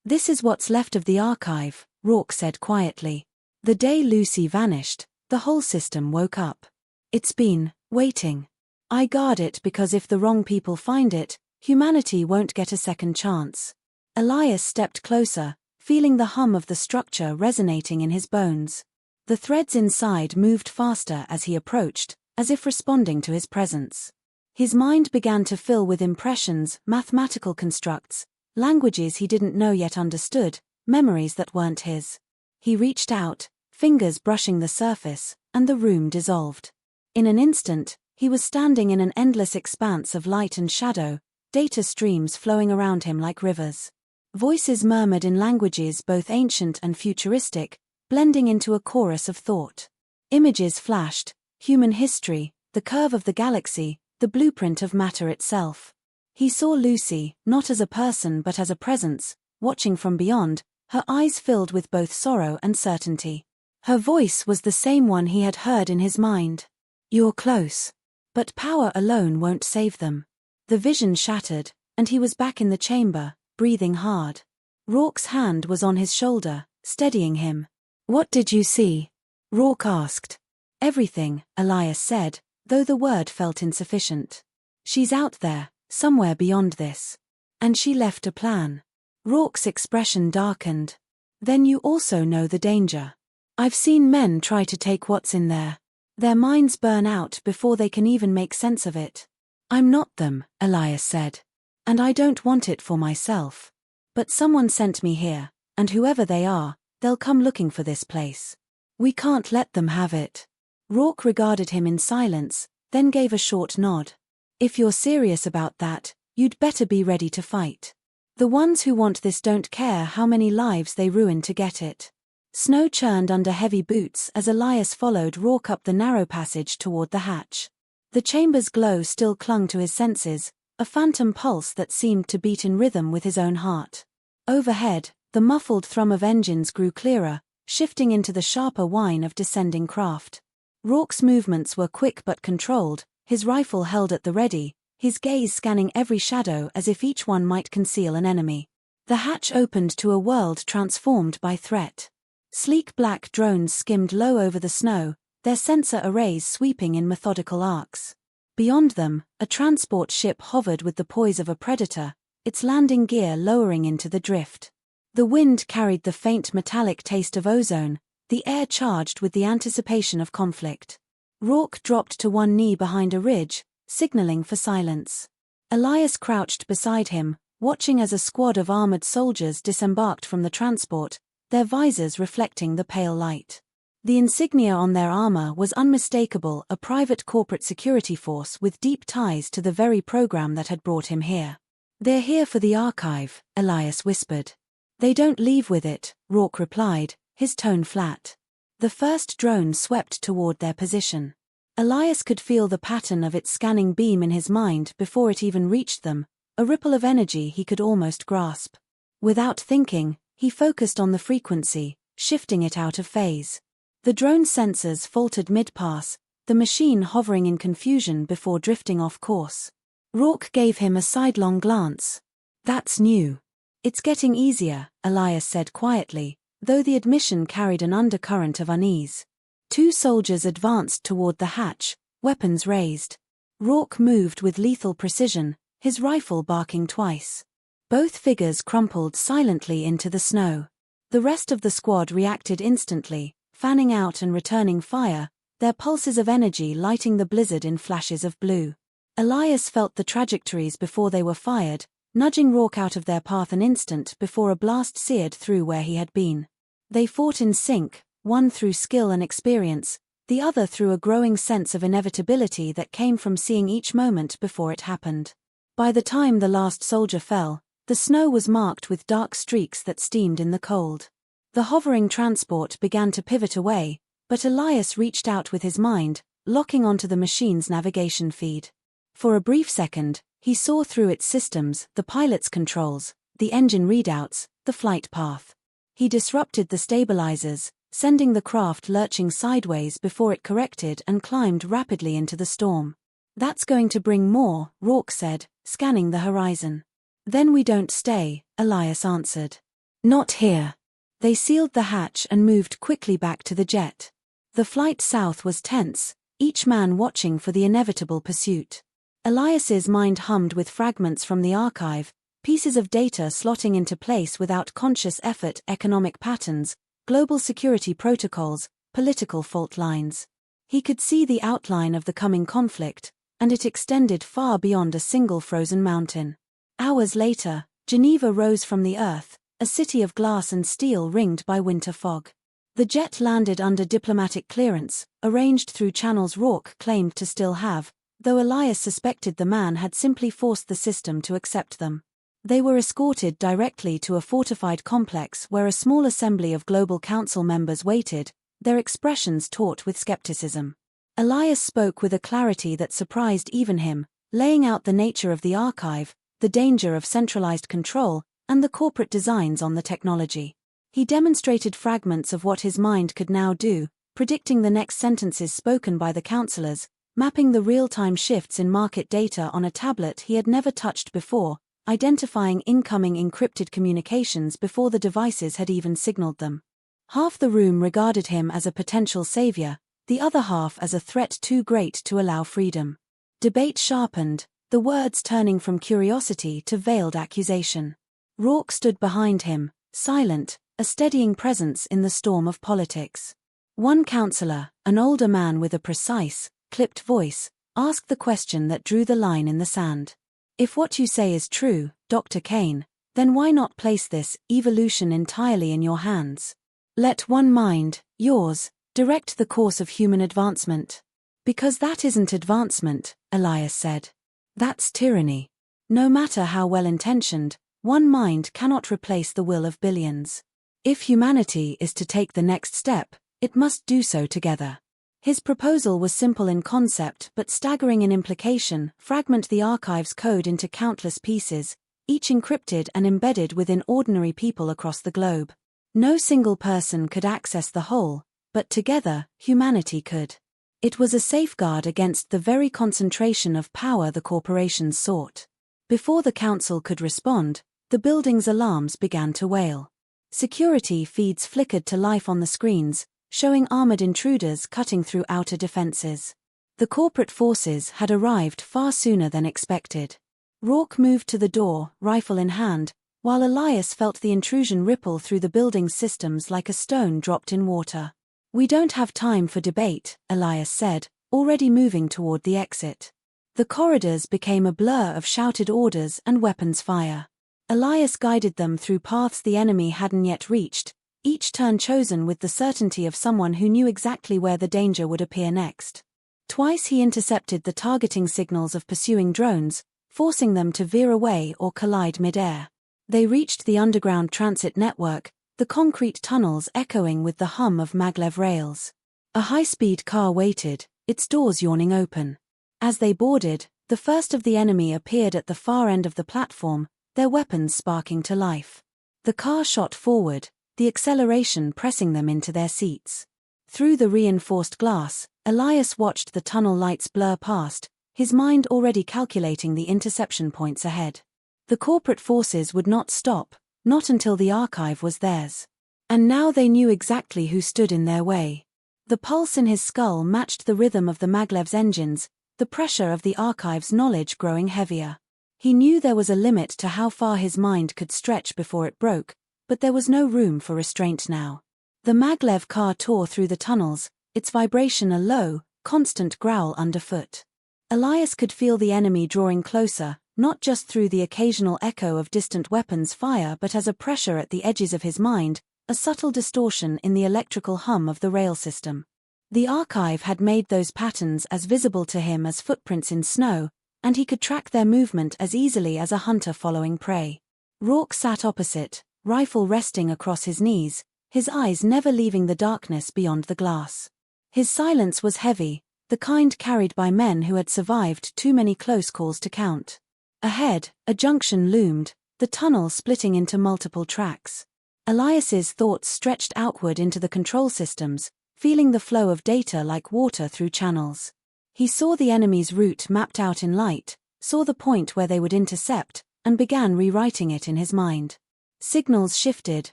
"This is what's left of the archive," Rourke said quietly. "The day Lucy vanished, the whole system woke up. It's been waiting. I guard it because if the wrong people find it, humanity won't get a second chance." Elias stepped closer, feeling the hum of the structure resonating in his bones. The threads inside moved faster as he approached, as if responding to his presence. His mind began to fill with impressions, mathematical constructs, languages he didn't know yet understood, memories that weren't his. He reached out, fingers brushing the surface, and the room dissolved. In an instant, he was standing in an endless expanse of light and shadow, data streams flowing around him like rivers. Voices murmured in languages both ancient and futuristic, blending into a chorus of thought. Images flashed, human history, the curve of the galaxy, the blueprint of matter itself. He saw Lucy, not as a person but as a presence, watching from beyond, her eyes filled with both sorrow and certainty. Her voice was the same one he had heard in his mind. "You're close. But power alone won't save them." The vision shattered, and he was back in the chamber, breathing hard. Rourke's hand was on his shoulder, steadying him. "What did you see?" Rourke asked. "Everything," Elias said, though the word felt insufficient. "She's out there, somewhere beyond this. And she left a plan." Rourke's expression darkened. "Then you also know the danger. I've seen men try to take what's in there. Their minds burn out before they can even make sense of it." "I'm not them," Elias said. "And I don't want it for myself. But someone sent me here, and whoever they are, they'll come looking for this place. We can't let them have it." Rourke regarded him in silence, then gave a short nod. "If you're serious about that, you'd better be ready to fight. The ones who want this don't care how many lives they ruin to get it." Snow churned under heavy boots as Elias followed Rourke up the narrow passage toward the hatch. The chamber's glow still clung to his senses, a phantom pulse that seemed to beat in rhythm with his own heart. Overhead, the muffled thrum of engines grew clearer, shifting into the sharper whine of descending craft. Rourke's movements were quick but controlled, his rifle held at the ready, his gaze scanning every shadow as if each one might conceal an enemy. The hatch opened to a world transformed by threat. Sleek black drones skimmed low over the snow, their sensor arrays sweeping in methodical arcs. Beyond them, a transport ship hovered with the poise of a predator, its landing gear lowering into the drift. The wind carried the faint metallic taste of ozone, the air charged with the anticipation of conflict. Rourke dropped to one knee behind a ridge, signaling for silence. Elias crouched beside him, watching as a squad of armored soldiers disembarked from the transport, their visors reflecting the pale light. The insignia on their armor was unmistakable, a private corporate security force with deep ties to the very program that had brought him here. "They're here for the archive," Elias whispered. "They don't leave with it," Rourke replied, his tone flat. The first drone swept toward their position. Elias could feel the pattern of its scanning beam in his mind before it even reached them, a ripple of energy he could almost grasp. Without thinking, he focused on the frequency, shifting it out of phase. The drone's sensors faltered mid-pass, the machine hovering in confusion before drifting off course. Rourke gave him a sidelong glance. "That's new." "It's getting easier," Elias said quietly, though the admission carried an undercurrent of unease. Two soldiers advanced toward the hatch, weapons raised. Rourke moved with lethal precision, his rifle barking twice. Both figures crumpled silently into the snow. The rest of the squad reacted instantly, fanning out and returning fire, their pulses of energy lighting the blizzard in flashes of blue. Elias felt the trajectories before they were fired, nudging Rourke out of their path an instant before a blast seared through where he had been. They fought in sync, one through skill and experience, the other through a growing sense of inevitability that came from seeing each moment before it happened. By the time the last soldier fell, the snow was marked with dark streaks that steamed in the cold. The hovering transport began to pivot away, but Elias reached out with his mind, locking onto the machine's navigation feed. For a brief second, he saw through its systems, the pilot's controls, the engine readouts, the flight path. He disrupted the stabilizers, sending the craft lurching sideways before it corrected and climbed rapidly into the storm. "That's going to bring more," Rourke said, scanning the horizon. "Then we don't stay," Elias answered. Not here. They sealed the hatch and moved quickly back to the jet. The flight south was tense, each man watching for the inevitable pursuit. Elias's mind hummed with fragments from the archive, pieces of data slotting into place without conscious effort, economic patterns, global security protocols, political fault lines. He could see the outline of the coming conflict, and it extended far beyond a single frozen mountain. Hours later, Geneva rose from the earth, a city of glass and steel ringed by winter fog. The jet landed under diplomatic clearance, arranged through channels Rourke claimed to still have, though Elias suspected the man had simply forced the system to accept them. They were escorted directly to a fortified complex where a small assembly of Global Council members waited, their expressions taut with skepticism. Elias spoke with a clarity that surprised even him, laying out the nature of the archive, the danger of centralized control, and the corporate designs on the technology. He demonstrated fragments of what his mind could now do, predicting the next sentences spoken by the counselors, mapping the real-time shifts in market data on a tablet he had never touched before, identifying incoming encrypted communications before the devices had even signaled them. Half the room regarded him as a potential savior, the other half as a threat too great to allow freedom. Debate sharpened, the words turning from curiosity to veiled accusation. Rourke stood behind him, silent, a steadying presence in the storm of politics. One counselor, an older man with a precise, clipped voice, asked the question that drew the line in the sand. If what you say is true, Dr. Kane, then why not place this evolution entirely in your hands? Let one mind, yours, direct the course of human advancement. Because that isn't advancement, Elias said. That's tyranny. No matter how well-intentioned, one mind cannot replace the will of billions. If humanity is to take the next step, it must do so together. His proposal was simple in concept but staggering in implication: fragment the archive's code into countless pieces, each encrypted and embedded within ordinary people across the globe. No single person could access the whole, but together, humanity could. It was a safeguard against the very concentration of power the corporations sought. Before the council could respond, the building's alarms began to wail. Security feeds flickered to life on the screens, showing armored intruders cutting through outer defenses. The corporate forces had arrived far sooner than expected. Rourke moved to the door, rifle in hand, while Elias felt the intrusion ripple through the building's systems like a stone dropped in water. "We don't have time for debate," Elias said, already moving toward the exit. The corridors became a blur of shouted orders and weapons fire. Elias guided them through paths the enemy hadn't yet reached, each turn chosen with the certainty of someone who knew exactly where the danger would appear next. Twice he intercepted the targeting signals of pursuing drones, forcing them to veer away or collide mid-air. They reached the underground transit network, the concrete tunnels echoing with the hum of maglev rails. A high-speed car waited, its doors yawning open. As they boarded, the first of the enemy appeared at the far end of the platform, their weapons sparking to life. The car shot forward, the acceleration pressing them into their seats. Through the reinforced glass, Elias watched the tunnel lights blur past, his mind already calculating the interception points ahead. The corporate forces would not stop, not until the archive was theirs. And now they knew exactly who stood in their way. The pulse in his skull matched the rhythm of the maglev's engines, the pressure of the archive's knowledge growing heavier. He knew there was a limit to how far his mind could stretch before it broke, but there was no room for restraint now. The maglev car tore through the tunnels, its vibration a low, constant growl underfoot. Elias could feel the enemy drawing closer, not just through the occasional echo of distant weapons fire but as a pressure at the edges of his mind, a subtle distortion in the electrical hum of the rail system. The archive had made those patterns as visible to him as footprints in snow, and he could track their movement as easily as a hunter following prey. Rourke sat opposite, rifle resting across his knees, his eyes never leaving the darkness beyond the glass. His silence was heavy, the kind carried by men who had survived too many close calls to count. Ahead, a junction loomed, the tunnel splitting into multiple tracks. Elias's thoughts stretched outward into the control systems, feeling the flow of data like water through channels. He saw the enemy's route mapped out in light, saw the point where they would intercept, and began rewriting it in his mind. Signals shifted,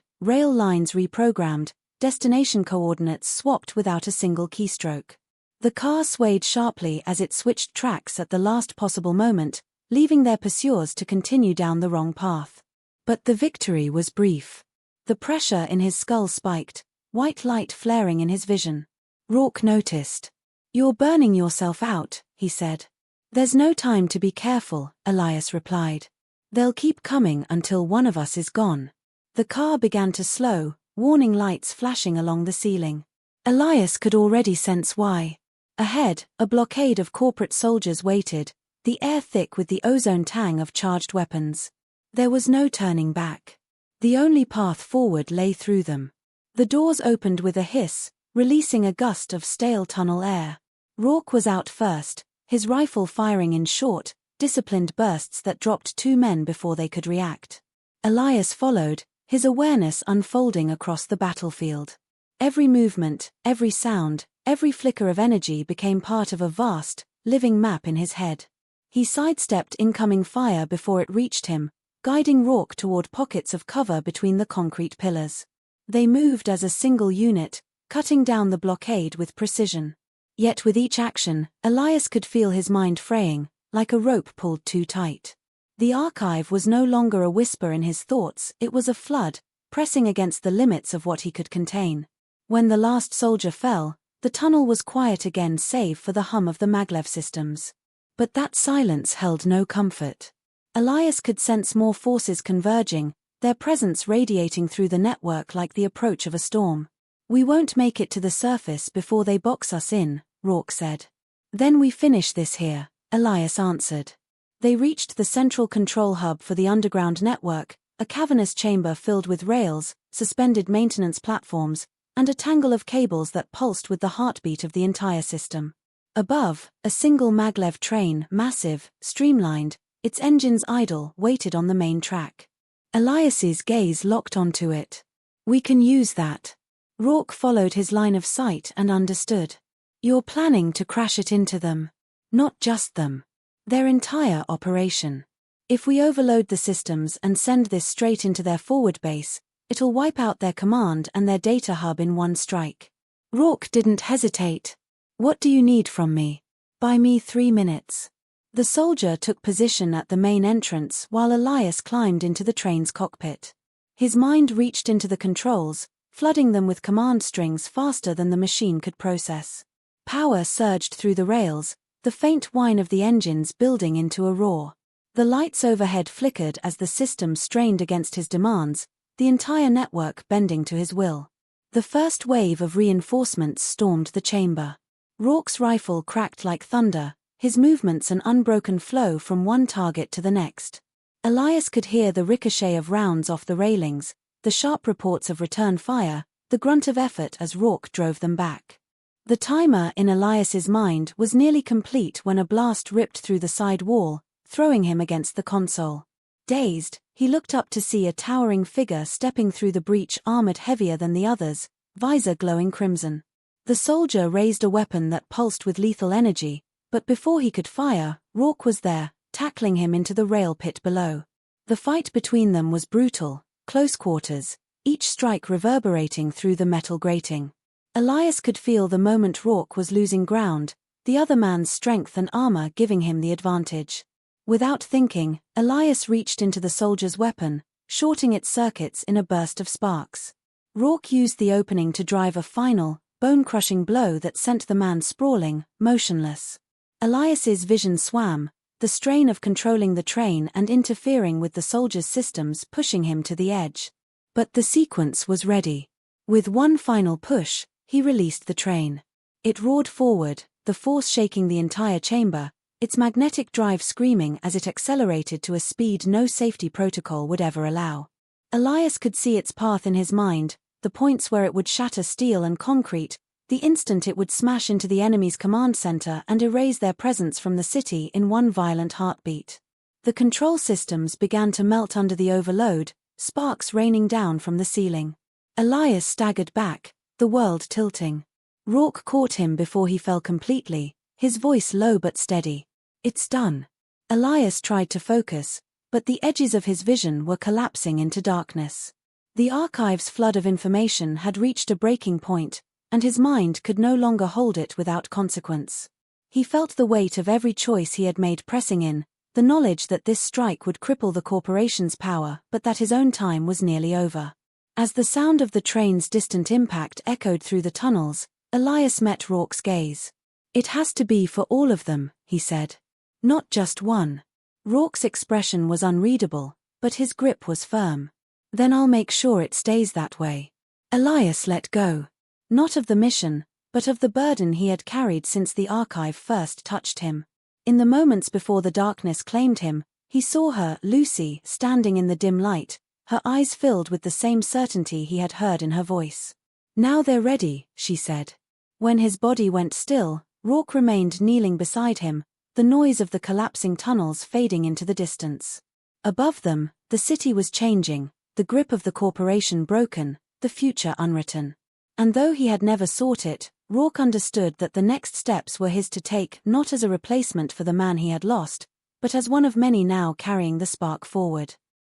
rail lines reprogrammed, destination coordinates swapped without a single keystroke. The car swayed sharply as it switched tracks at the last possible moment, leaving their pursuers to continue down the wrong path. But the victory was brief. The pressure in his skull spiked, white light flaring in his vision. Rourke noticed. "You're burning yourself out," he said. "There's no time to be careful," Elias replied. "They'll keep coming until one of us is gone." The car began to slow, warning lights flashing along the ceiling. Elias could already sense why. Ahead, a blockade of corporate soldiers waited, the air thick with the ozone tang of charged weapons. There was no turning back. The only path forward lay through them. The doors opened with a hiss, releasing a gust of stale tunnel air. Rourke was out first, his rifle firing in short, disciplined bursts that dropped two men before they could react. Elias followed, his awareness unfolding across the battlefield. Every movement, every sound, every flicker of energy became part of a vast, living map in his head. He sidestepped incoming fire before it reached him, guiding Rourke toward pockets of cover between the concrete pillars. They moved as a single unit, cutting down the blockade with precision. Yet with each action, Elias could feel his mind fraying, like a rope pulled too tight. The archive was no longer a whisper in his thoughts, it was a flood, pressing against the limits of what he could contain. When the last soldier fell, the tunnel was quiet again save for the hum of the maglev systems. But that silence held no comfort. Elias could sense more forces converging, their presence radiating through the network like the approach of a storm. "We won't make it to the surface before they box us in," Rourke said. "Then we finish this here," Elias answered. They reached the central control hub for the underground network, a cavernous chamber filled with rails, suspended maintenance platforms, and a tangle of cables that pulsed with the heartbeat of the entire system. Above, a single maglev train, massive, streamlined, its engines idle, waited on the main track. Elias's gaze locked onto it. "We can use that." Rourke followed his line of sight and understood. "You're planning to crash it into them. Not just them. Their entire operation. If we overload the systems and send this straight into their forward base, it'll wipe out their command and their data hub in one strike." Rourke didn't hesitate. "What do you need from me?" "Buy me 3 minutes." The soldier took position at the main entrance while Elias climbed into the train's cockpit. His mind reached into the controls, flooding them with command strings faster than the machine could process. Power surged through the rails, the faint whine of the engines building into a roar. The lights overhead flickered as the system strained against his demands, the entire network bending to his will. The first wave of reinforcements stormed the chamber. Rourke's rifle cracked like thunder, his movements an unbroken flow from one target to the next. Elias could hear the ricochet of rounds off the railings, the sharp reports of return fire, the grunt of effort as Rourke drove them back. The timer in Elias's mind was nearly complete when a blast ripped through the side wall, throwing him against the console. Dazed, he looked up to see a towering figure stepping through the breach armored heavier than the others, visor glowing crimson. The soldier raised a weapon that pulsed with lethal energy, but before he could fire, Rourke was there, tackling him into the rail pit below. The fight between them was brutal, close quarters, each strike reverberating through the metal grating. Elias could feel the moment Rourke was losing ground, the other man's strength and armor giving him the advantage. Without thinking, Elias reached into the soldier's weapon, shorting its circuits in a burst of sparks. Rourke used the opening to drive a final, bone-crushing blow that sent the man sprawling, motionless. Elias's vision swam, the strain of controlling the train and interfering with the soldier's systems pushing him to the edge. But the sequence was ready. With one final push, he released the train. It roared forward, the force shaking the entire chamber, its magnetic drive screaming as it accelerated to a speed no safety protocol would ever allow. Elias could see its path in his mind, the points where it would shatter steel and concrete, the instant it would smash into the enemy's command center and erase their presence from the city in one violent heartbeat. The control systems began to melt under the overload, sparks raining down from the ceiling. Elias staggered back, the world tilting. Rourke caught him before he fell completely, his voice low but steady. "It's done." Elias tried to focus, but the edges of his vision were collapsing into darkness. The archive's flood of information had reached a breaking point, and his mind could no longer hold it without consequence. He felt the weight of every choice he had made pressing in, the knowledge that this strike would cripple the corporation's power but that his own time was nearly over. As the sound of the train's distant impact echoed through the tunnels, Elias met Rourke's gaze. "It has to be for all of them," he said. "Not just one." Rourke's expression was unreadable, but his grip was firm. "Then I'll make sure it stays that way." Elias let go. Not of the mission, but of the burden he had carried since the archive first touched him. In the moments before the darkness claimed him, he saw her, Lucy, standing in the dim light, her eyes filled with the same certainty he had heard in her voice. "Now they're ready," she said. When his body went still, Rourke remained kneeling beside him, the noise of the collapsing tunnels fading into the distance. Above them, the city was changing, the grip of the corporation broken, the future unwritten. And though he had never sought it, Rourke understood that the next steps were his to take, not as a replacement for the man he had lost, but as one of many now carrying the spark forward.